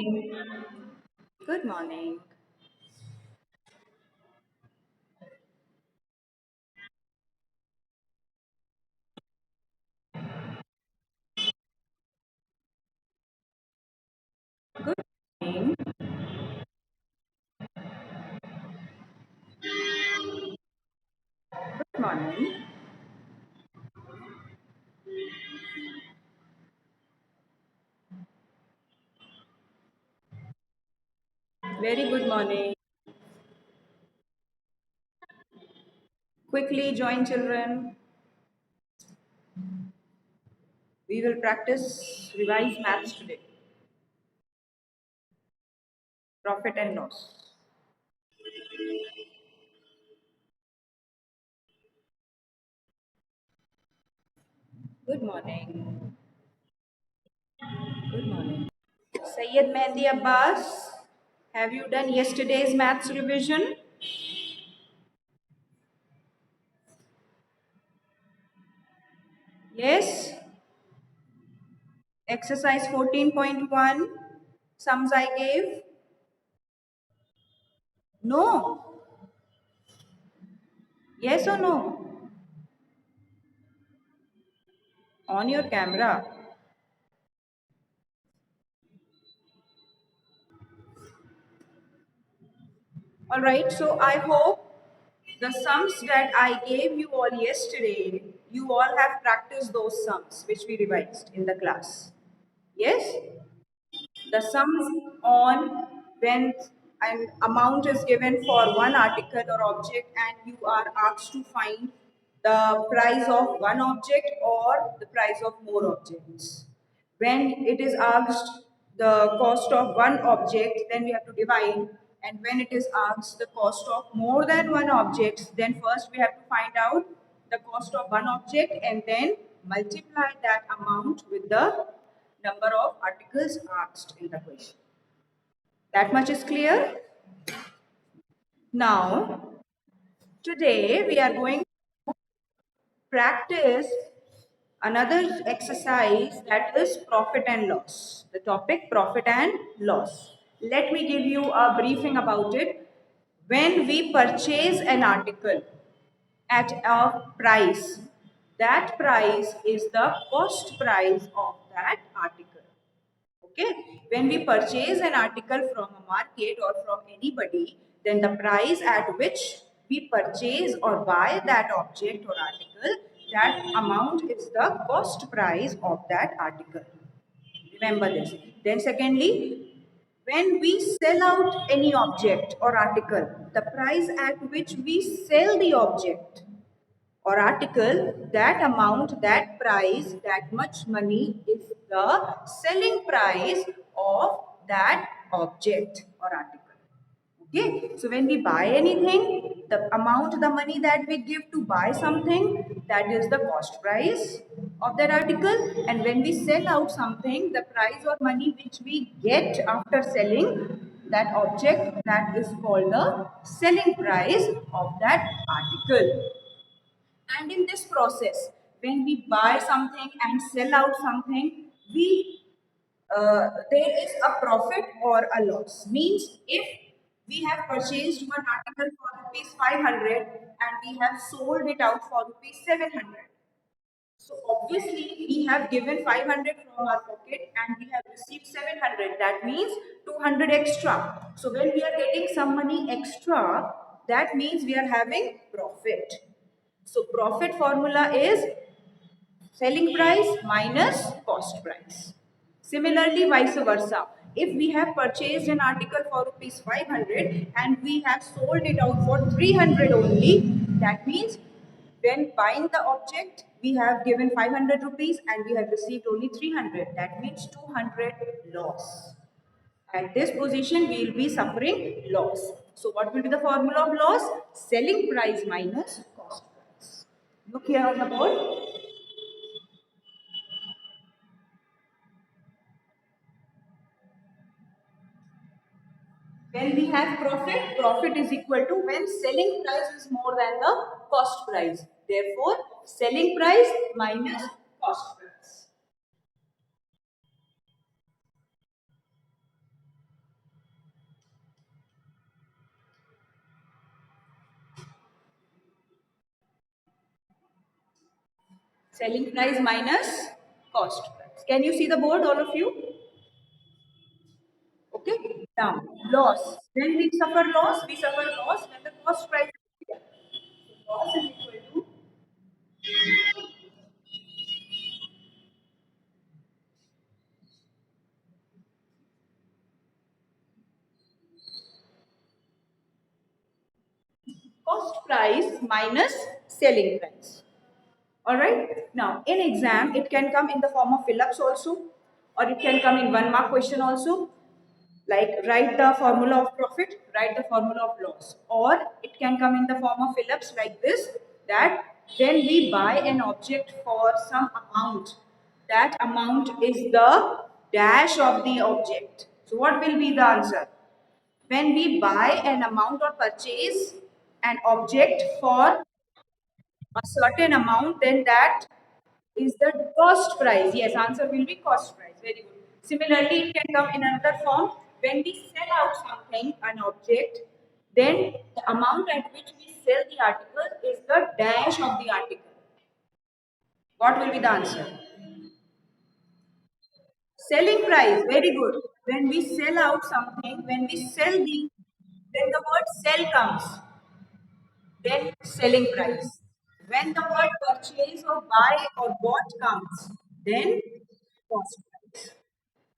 morning. Good morning. Good morning. Good morning. Very good morning. Quickly join children. We will practice revised maths today. Profit and loss. Good morning. Good morning. Sayyid Mehdi Abbas, have you done yesterday's maths revision? Yes. Exercise 14.1. Sums I gave? No. Yes or no? On your camera. All right, so I hope the sums that I gave you all yesterday, you all have practiced those sums which we revised in the class. Yes? The sums on when an amount is given for one article or object and you are asked to find the price of one object or the price of more objects. When it is asked the cost of one object, then we have to divide. And when it is asked the cost of more than one object, then first we have to find out the cost of one object and then multiply that amount with the number of articles asked in the question. That much is clear? Now, today we are going to practice another exercise, that is profit and loss. The topic profit and loss. Let me give you a briefing about it. When we purchase an article at a price, that price is the cost price of that article. Okay, when we purchase an article from a market or from anybody, then the price at which we purchase or buy that object or article, that amount is the cost price of that article. Remember this. Then secondly, when we sell out any object or article, the price at which we sell the object or article, that amount, that price, that much money is the selling price of that object or article. Okay, so when we buy anything, the amount, the money that we give to buy something, that is the cost price of that article. And when we sell out something, the price or money which we get after selling that object, that is called the selling price of that article. And in this process, when we buy something and sell out something, we there is a profit or a loss. Means if we have purchased one article for rupees 500 and we have sold it out for rupees 700. So obviously we have given 500 from our pocket and we have received 700. That means 200 extra. So when we are getting some money extra, that means we are having profit. So profit formula is selling price minus cost price. Similarly, vice versa. If we have purchased an article for rupees 500 and we have sold it out for 300 only, that means when buying the object, we have given 500 rupees and we have received only 300. That means 200 loss. At this position, we will be suffering loss. So what will be the formula of loss? Selling price minus cost price. Look here on the board. When we have profit, profit is equal to when selling price is more than the cost price. Therefore, selling price minus cost price. Selling price minus cost price. Can you see the board, all of you? Okay. Now, loss. When we suffer loss, we suffer loss when the cost price is here. So loss is equal to cost price minus selling price. All right. Now, in exam, it can come in the form of fill-ups also, or it can come in 1 mark question also. Like write the formula of profit, write the formula of loss, or it can come in the form of fill-ups like this. That when we buy an object for some amount, that amount is the dash of the object. So, what will be the answer? When we buy an amount or purchase an object for a certain amount, then that is the cost price. Yes, answer will be cost price. Very good. Similarly, it can come in another form. When we sell out something, an object, then the amount at which we sell the article is the dash of the article. What will be the answer? Selling price. Very good. When we sell out something, when we sell the, then the word sell comes. Then selling price. When the word purchase or buy or bought comes, then cost price.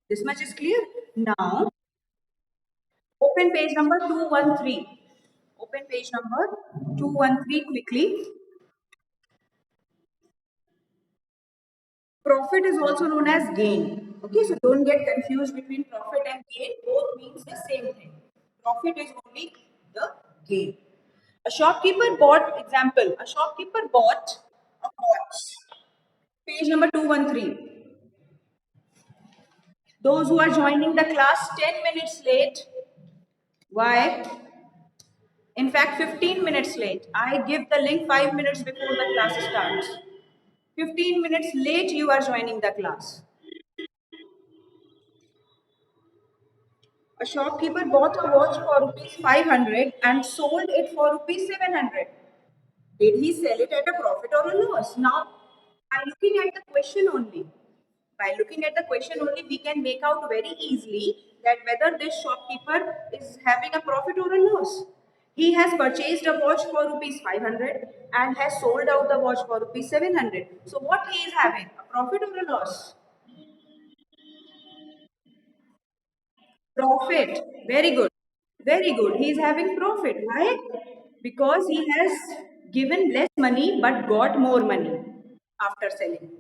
This much is clear. Now, open page number 213. Open page number 213 quickly. Profit is also known as gain. Okay, so don't get confused between profit and gain. Both means the same thing. Profit is only the gain. A shopkeeper bought, example, a shopkeeper bought a watch. Page number 213. Those who are joining the class 10 minutes late, why? In fact, 15 minutes late. I give the link 5 minutes before the class starts. 15 minutes late, you are joining the class. A shopkeeper bought a watch for rupees 500 and sold it for rupees 700. Did he sell it at a profit or a loss? Now, by looking at the question only, we can make out very easily that whether this shopkeeper is having a profit or a loss. He has purchased a watch for rupees 500 and has sold out the watch for rupees 700. So what he is having? A profit or a loss? Profit. Very good. Very good. He is having profit. Why? Because he has given less money but got more money after selling.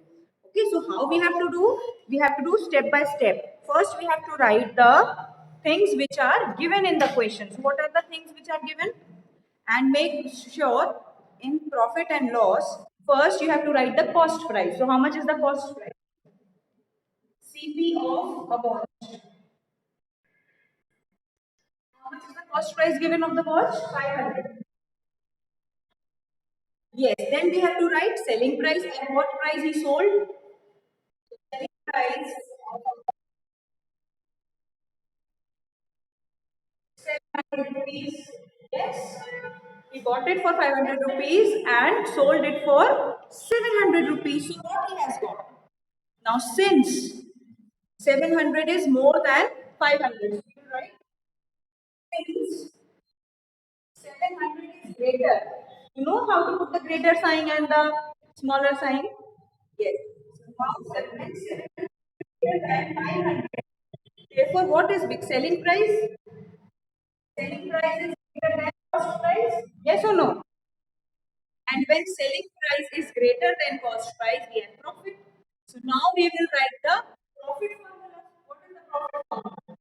Okay, so how we have to do? We have to do step by step. First, we have to write the things which are given in the questions. What are the things which are given? And make sure in profit and loss, first you have to write the cost price. So, how much is the cost price? CP of a watch. How much is the cost price given of the watch? 500. Yes, then we have to write selling price and what price he sold. Selling price of 700 rupees. Yes. He bought it for 500 rupees and sold it for 700 rupees. So what he has got? Now since 700 is more than 500, right? Since 700 is greater. You know how to put the greater sign and the smaller sign? Yes. So now 700 is greater than 500. Therefore, what is big selling price? Selling price is greater than cost price? Yes or no? And when selling price is greater than cost price, we have profit. So now we will write the profit formula. What is the profit formula?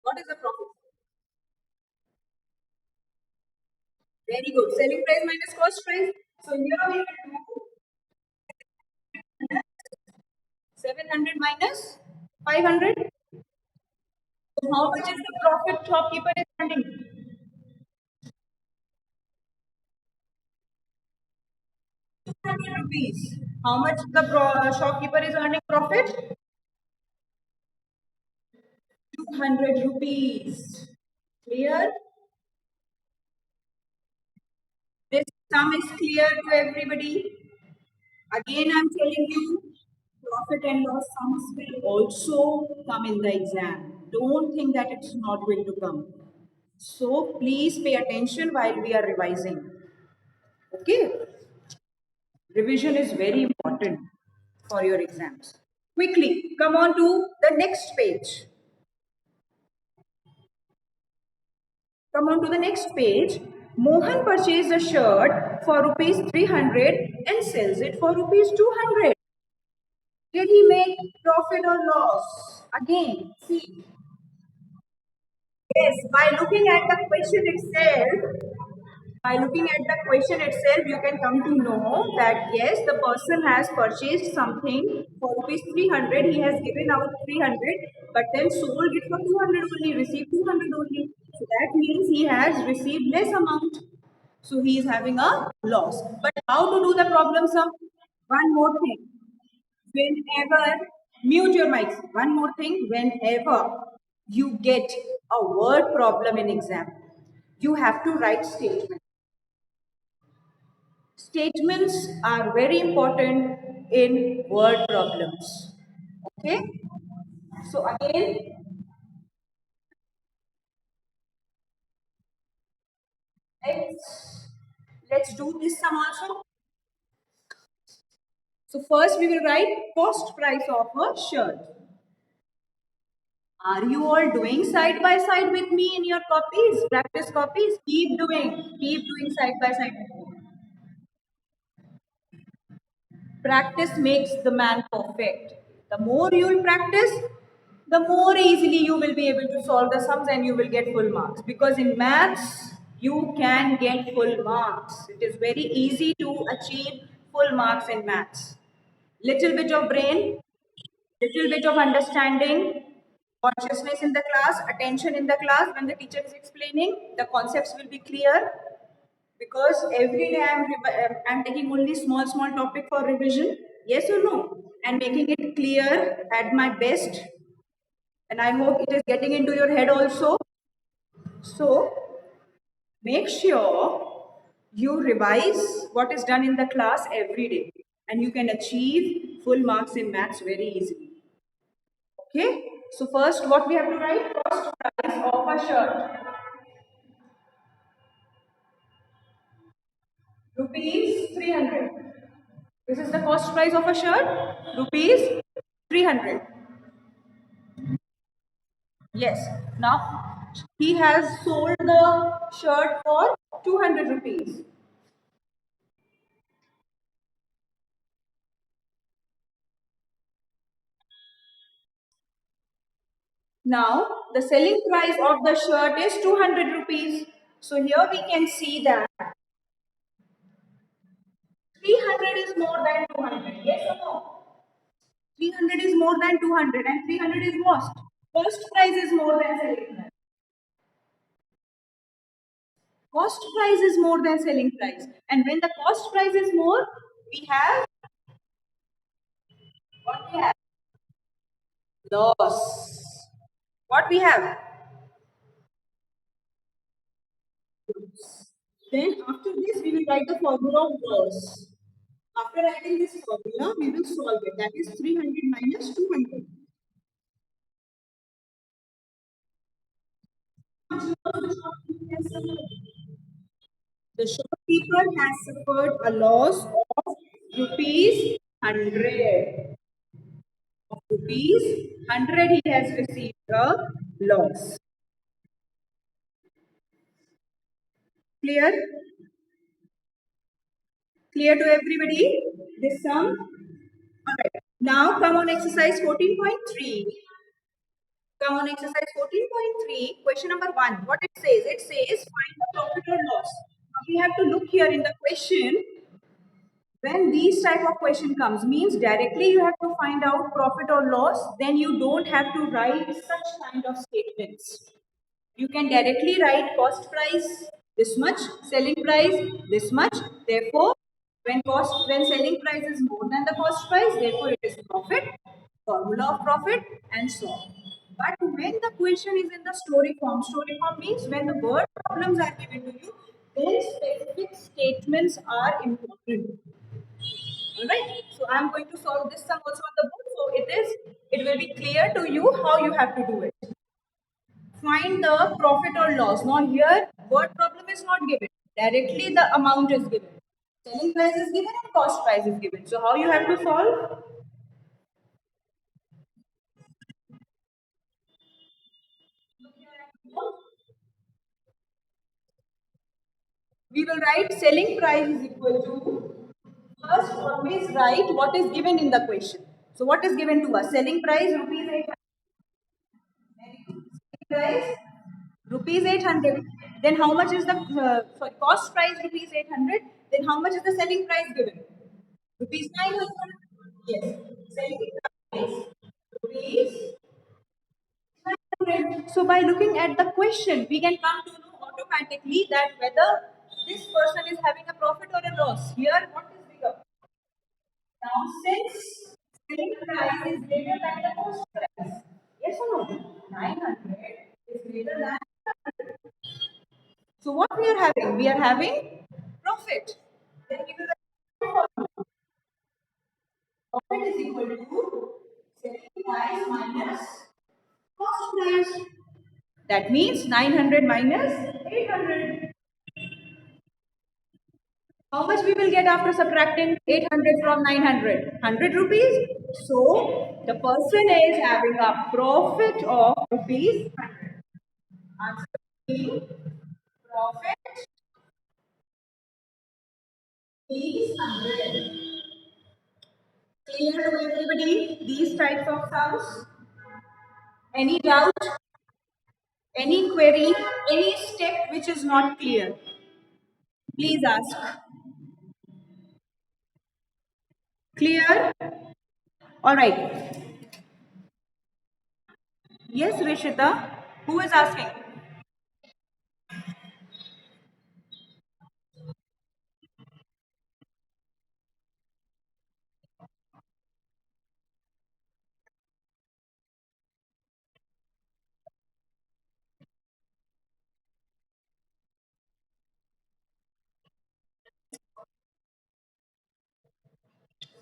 What is the profit? Very good. Selling price minus cost price. So here we will do 700 minus 500. So how much is the profit shopkeeper is earning? 200 rupees. How much the shopkeeper is earning profit? 200 rupees. Clear? This Sum is clear to everybody. Again, I'm telling you, profit and loss sums will also come in the exam. Don't think that it's not going to come. So please pay attention while we are revising. Okay? Revision is very important for your exams. Quickly, come on to the next page. Come on to the next page. Mohan purchased a shirt for rupees 300 and sells it for rupees 200. Did he make profit or loss? Again, see. Yes, by looking at the question itself, you can come to know that yes, the person has purchased something for rupees 300. He has given out 300, but then sold it for 200 only, received 200 only. So that means he has received less amount. So he is having a loss. But how to do the problem sum? One more thing. Whenever, mute your mics. One more thing. Whenever you get a word problem in exam, you have to write statement. Statements are very important in word problems. Okay? So again, let's let's do this sum also. So first we will write cost price of a shirt. Are you all doing side by side with me in your copies? Practice copies? Keep doing side by side with me. Practice makes the man perfect. The more you will practice, the more easily you will be able to solve the sums and you will get full marks. Because in maths, you can get full marks. It is very easy to achieve full marks in maths. Little bit of brain, little bit of understanding, consciousness in the class, attention in the class when the teacher is explaining, the concepts will be clear because every day I'm taking only small topic for revision. Yes or no? And making it clear at my best. And I hope it is getting into your head also. So make sure you revise what is done in the class every day and you can achieve full marks in maths very easily. Okay? So first what we have to write? Cost price of a shirt. Rupees 300. This is the cost price of a shirt. Rupees 300. Yes. Now he has sold the shirt for 200 rupees. Now the selling price of the shirt is 200 rupees. So here we can see that 300 is more than 200. Yes or no? 300 is more than 200 and 300 is what? Cost price is more than selling price. Cost price is more than selling price. And when the cost price is more, we have what we have? Loss. What we have? Then after this, we will write the formula of loss. After writing this formula, we will solve it. That is 300 minus 200. The shopkeeper has suffered a loss of rupees 100. Of rupees 100 he has received a loss. Clear? Clear to everybody? This sum? Alright. Now come on exercise 14.3. Come on exercise 14.3. Question number 1. What it says? It says find the profit or loss. Now we have to look here in the question. When these type of question comes, means directly you have to find out profit or loss, then you don't have to write such kind of statements. You can directly write cost price this much, selling price this much. Therefore, when selling price is more than the cost price, therefore it is profit, formula of profit, and so on. But when the question is in the story form means when the word problems are given to you, then specific statements are important. Alright, so I am going to solve this sum also on the board. So it will be clear to you how you have to do it. Find the profit or loss. Now here, word problem is not given. Directly the amount is given. Selling price is given and cost price is given. So how you have to solve? We will write selling price is equal to, first always write what is given in the question. So what is given to us? Selling price rupees 800. Price rupees 800. Then how much is the sorry, cost price rupees 800? Then how much is the selling price given? Rupees 900. Yes. Selling price rupees 900. So by looking at the question, we can come to know automatically that whether this person is having a profit or a loss. Here, what is bigger? Now, since selling price is greater than the cost price, yes or no? 900 is greater than. So what we are having? We are having profit. Then we will write profit is equal to selling price minus cost price. That means 900 minus 800. How much we will get after subtracting 800 from 900? 100 rupees. So the person is having a profit of rupees 100. Answer being profit is 100. Clear to everybody these types of sums? Any doubt? Any query? Any step which is not clear? Please ask. Clear? All right. Yes, Rishita. Who is asking?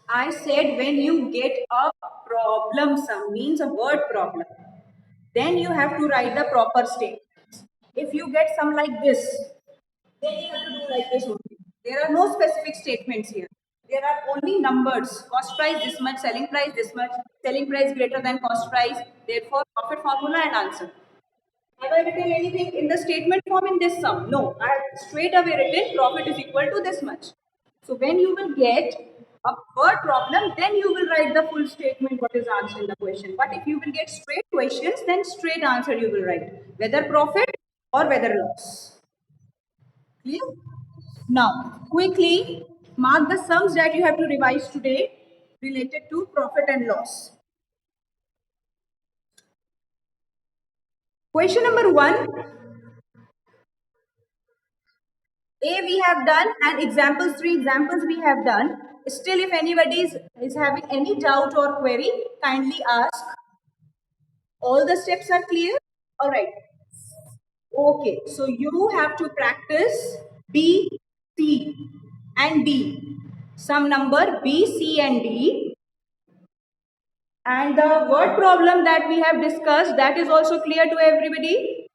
I said when you get a problem sum, means a word problem, then you have to write the proper statement. If you get some like this, then you have to do like this only. There are no specific statements here. There are only numbers. Cost price this much, selling price this much, selling price greater than cost price, therefore profit formula and answer. Have I written anything in the statement form in this sum? No. I have straight away written profit is equal to this much. So when you will get a word problem, then you will write the full statement what is answered in the question. But if you will get straight questions, then straight answer you will write. Whether profit or whether loss. Clear? Now, quickly mark the sums that you have to revise today related to profit and loss. Question number 1, A we have done and examples, 3 examples we have done. Still, if anybody is having any doubt or query, kindly ask. All the steps are clear? All right. Okay, so you have to practice B, C, and D. Some number B, C, and D. And the word problem that we have discussed, that is also clear to everybody?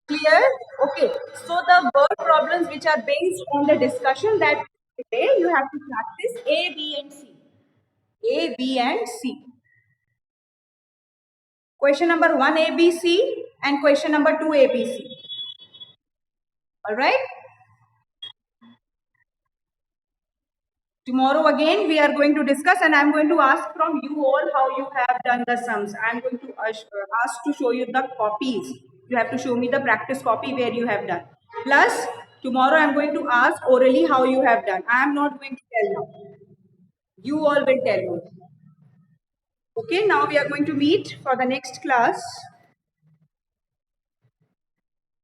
Clear? Okay. So the word problems which are based on the discussion that today you have to practice A, B, and C. A, B, and C. Question number 1 A, B, C and question number 2 A, B, C. All right. Tomorrow again we are going to discuss and I am going to ask from you all how you have done the sums. I am going to ask to show you the copies. You have to show me the practice copy where you have done. Plus tomorrow I am going to ask orally how you have done. I am not going to tell now. You all will tell me. Okay, now we are going to meet for the next class.